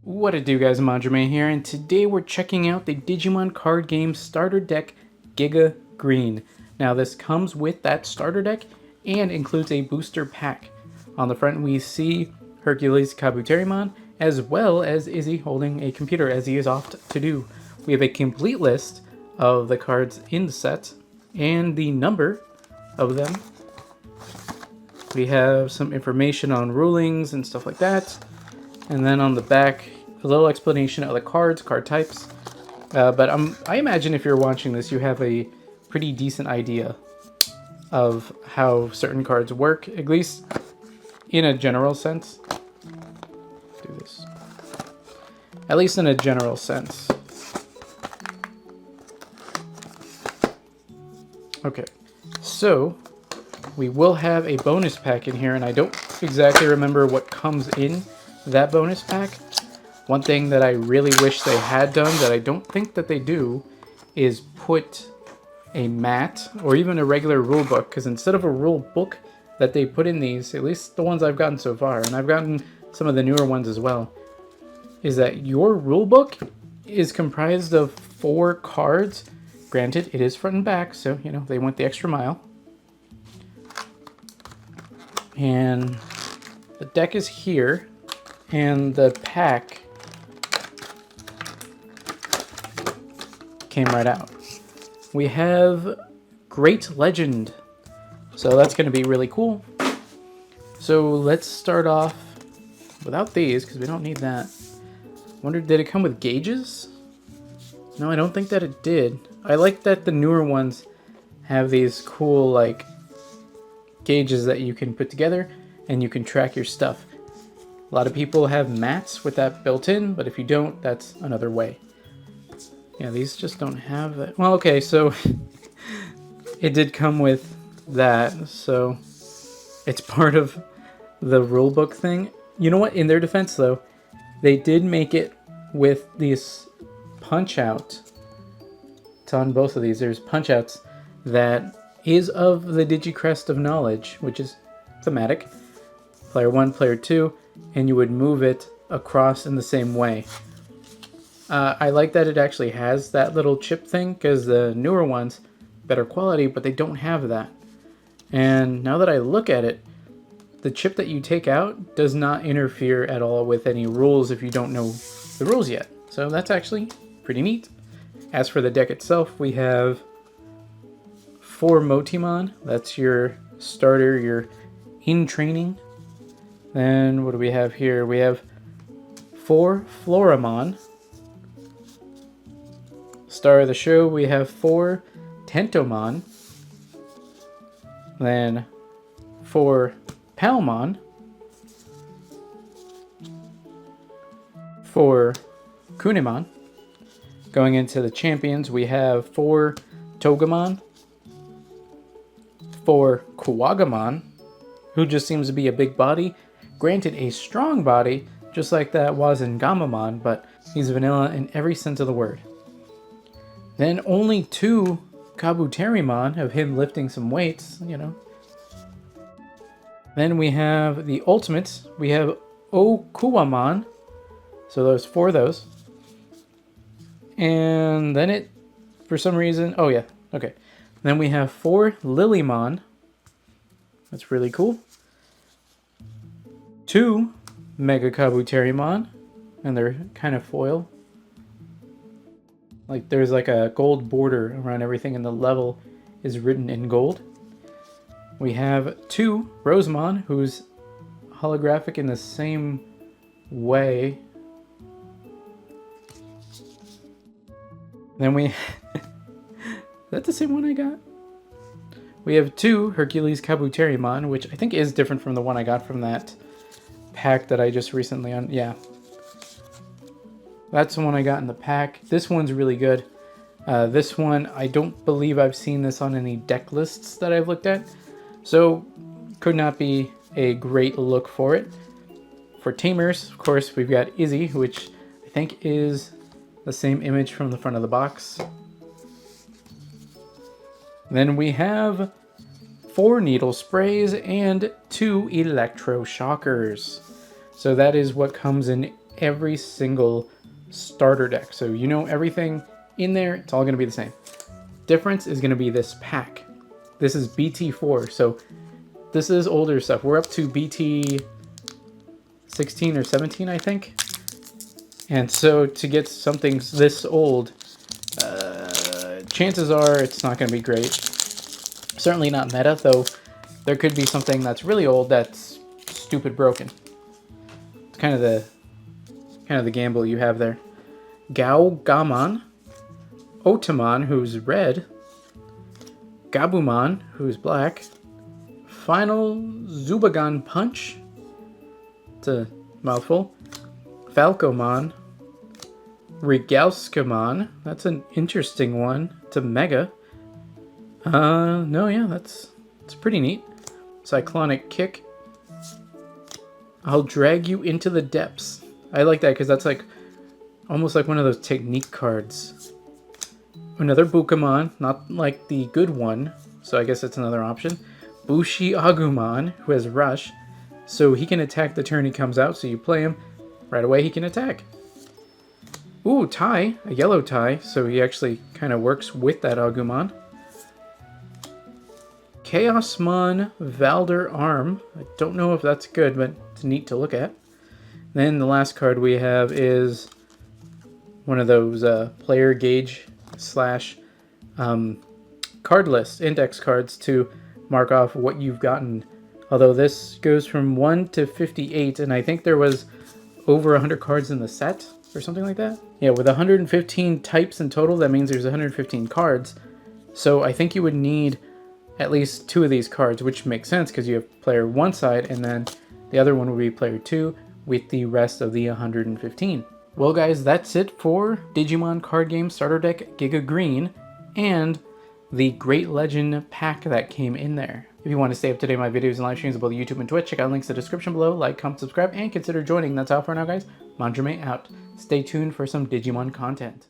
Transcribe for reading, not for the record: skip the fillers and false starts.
What it do, guys? Manjoume here, and today we're checking out the Digimon card game starter deck Giga Green. Now this comes with that starter deck and includes a booster pack. On the front we see Hercules Kabuterimon as well as Izzy holding a computer as he is oft to do. We have a complete list of the cards in the set and the number of them. We have some information on rulings and stuff like that. And then on the back, a little explanation of the cards, card types. But I imagine if you're watching this, you have a pretty decent idea of how certain cards work, at least in a general sense. Do this. At least in a general sense. Okay, so we will have a bonus pack in here, and I don't exactly remember what comes in that bonus pack. One thing that I really wish they had done that I don't think that they do is put a mat or even a regular rule book, because instead of a rule book that they put in these, at least the ones I've gotten so far, and I've gotten some of the newer ones as well, is that your rule book is comprised of 4 cards. Granted, it is front and back, so you know they went the extra mile. And the deck is here. And the pack came right out. We have Great Legend. So that's going to be really cool. So let's start off without these, because we don't need that. Wonder, did it come with gauges? No, I don't think that it did. I like that the newer ones have these cool, like, gauges that you can put together and you can track your stuff. A lot of people have mats with that built in, but if you don't, that's another way. Yeah, these just don't have that. Well, okay, so it did come with that, so it's part of the rulebook thing. You know what? In their defense, though, they did make it with these punch-out. It's on both of these. There's punch-outs that is of the Digicrest of Knowledge, which is thematic. Player 1, Player 2. And you would move it across in the same way. I like that it actually has that little chip thing, because the newer ones, better quality, but they don't have that. And now that I look at it, the chip that you take out does not interfere at all with any rules if you don't know the rules yet. So that's actually pretty neat. As for the deck itself, we have 4 Motimon. That's your starter, your in training. Then what do we have here? We have 4 Floramon. Star of the show, we have 4 Tentomon. Then 4 Palmon. 4 Kunimon. Going into the champions, we have 4 Togemon. 4 Kuwagamon, who just seems to be a big body. Granted, a strong body, just like that was in Gamamon, but he's vanilla in every sense of the word. Then only 2 Kabuterimon of him lifting some weights, you know. Then we have the ultimates. We have Okuwamon. So there's 4 of those. And then it, for some reason, oh yeah, okay. Then we have 4 Lilymon. That's really cool. 2 Mega Kabuterimon, and they're kind of foil. Like there's like a gold border around everything, and the level is written in gold. We have 2 Rosemon, who's holographic in the same way. Then we... Is that the same one I got? We have 2 Hercules Kabuterimon, which I think is different from the one I got from that pack that I just recently yeah, that's the one I got in the pack. This one's really good. This one, I don't believe I've seen this on any deck lists that I've looked at, so could not be a great look for it. For tamers, of course, we've got Izzy, which I think is the same image from the front of the box. Then we have 4 needle sprays and 2 electroshockers. So that is what comes in every single starter deck. So you know everything in there, it's all going to be the same. Difference is going to be this pack. This is BT4, so this is older stuff. We're up to BT 16 or 17, I think. And so to get something this old, chances are it's not going to be great. Certainly not meta, though there could be something that's really old that's stupid broken. It's kind of the gamble you have there. Gamon, Otamon, who's red, Gabumon, who's black, Final Zubagon Punch, it's a mouthful, Falcomon, Regalskamon, that's an interesting one, it's a mega. No, yeah, it's pretty neat. Cyclonic Kick, I'll drag you into the depths. I like that because that's like almost like one of those technique cards. Another Bukamon, not like the good one, so I guess it's another option. Bushi Agumon, who has Rush, so he can attack the turn he comes out, so you play him, right away he can attack. Ooh, Tai, a yellow Tai, so he actually kind of works with that Agumon. Chaosmon Valder Arm, I don't know if that's good, but it's neat to look at. Then the last card we have is one of those player gauge slash card list, index cards to mark off what you've gotten. Although this goes from 1 to 58, and I think there was over 100 cards in the set or something like that. Yeah, with 115 types in total, that means there's 115 cards. So I think you would need at least 2 of these cards, which makes sense because you have player 1 side, and then the other one would be player 2 with the rest of the 115. Well guys, that's it for Digimon card game starter deck Giga Green and the Great Legend pack that came in there. If you want to stay up to date with my videos and live streams on both YouTube and Twitch, check out links in the description below. Like, comment, subscribe, and consider joining. That's all for now guys. Manjoume out. Stay tuned for some Digimon content.